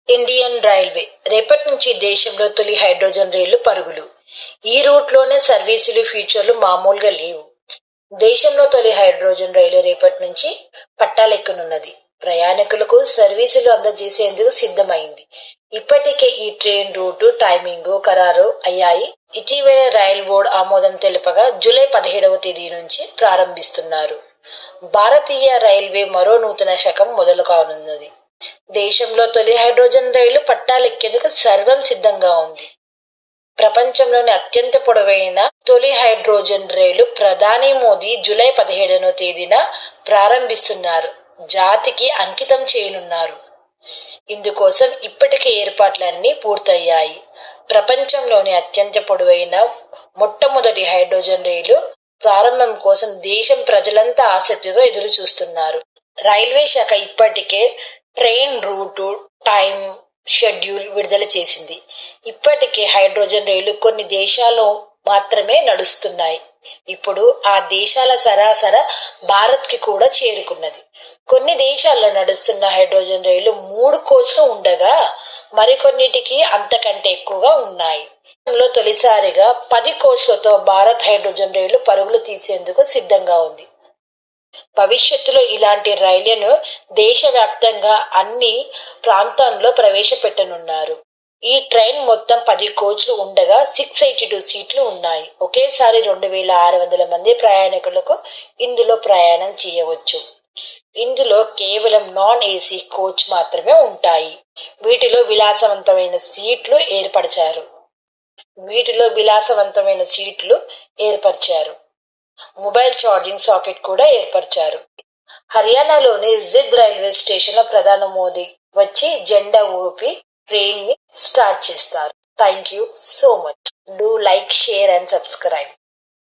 Indian railway రేపటి నుంచి దేశంలో తొలి హైడ్రోజన్ రైళ్లు పరుగులు. ఈ రూట్లోనే సర్వీసులు ఫ్యూచర్లు మామూలుగా లేవు. దేశంలో తొలి హైడ్రోజన్ రైలు రేపటి నుంచి పట్టాలెక్కనున్నది. ప్రయాణికులకు సర్వీసులు అందజేసేందుకు సిద్ధమైంది. ఇప్పటికే ఈ ట్రైన్ రూటు, టైమింగ్ ఖరారు అయ్యాయి. ఇటీవల రైల్ బోర్డు ఆమోదం తెలుపగా జూలై 17వ తేదీ నుంచి ప్రారంభిస్తున్నారు. భారతీయ రైల్వే మరో నూతన శకం మొదలు కానున్నది. దేశంలో తొలి హైడ్రోజన్ రైలు పట్టాలెక్కేందుకు సర్వం సిద్ధంగా ఉంది. ప్రపంచంలోని అత్యంత పొడవైన తొలి హైడ్రోజన్ రైలు ప్రధాని మోదీ జూలై 17వ తేదీన ప్రారంభిస్తున్నారు. జాతికి అంకితం చేయనున్నారు. ఇందుకోసం ఇప్పటికే ఏర్పాట్లన్నీ పూర్తయ్యాయి. ప్రపంచంలోని అత్యంత పొడవైన మొట్టమొదటి హైడ్రోజన్ రైలు ప్రారంభం కోసం దేశం ప్రజలంతా ఆసక్తితో ఎదురు చూస్తున్నారు. రైల్వే శాఖ ఇప్పటికే ట్రైన్ రూటు, టైం, షెడ్యూల్ విడుదల చేసింది. ఇప్పటికే హైడ్రోజన్ రైలు కొన్ని దేశాల్లో మాత్రమే నడుస్తున్నాయి. ఇప్పుడు ఆ దేశాల సరాసర భారత్ కి కూడా చేరుకున్నది. కొన్ని దేశాల్లో నడుస్తున్న హైడ్రోజన్ రైలు 3 కోచ్లు ఉండగా మరికొన్నిటికి అంతకంటే ఎక్కువగా ఉన్నాయి. తొలిసారిగా 10 కోచ్లతో భారత్ హైడ్రోజన్ రైలు పరుగులు తీసేందుకు సిద్ధంగా ఉంది. భవిష్యత్తులో ఇలాంటి రైళ్లను దేశవ్యాప్తంగా అన్ని ప్రాంతాల్లో ప్రవేశపెట్టనున్నారు. ఈ ట్రైన్ మొత్తం 10 కోచ్లు ఉండగా 682 సీట్లు ఉన్నాయి. ఒకేసారి 2600 మంది ప్రయాణికులకు ఇందులో ప్రయాణం చేయవచ్చు. ఇందులో కేవలం నాన్ ఏసీ కోచ్ మాత్రమే ఉంటాయి. వీటిలో విలాసవంతమైన సీట్లు ఏర్పరిచారు. మొబైల్ ఛార్జింగ్ సాకెట్ కూడా ఏర్పరిచారు. హర్యానాలోని జింద్ రైల్వే స్టేషన్ లో ప్రధాని మోదీ వచ్చి జెండా ఊపి ట్రైన్ ని స్టార్ట్ చేస్తారు. Thank you so much. Do like, share and subscribe.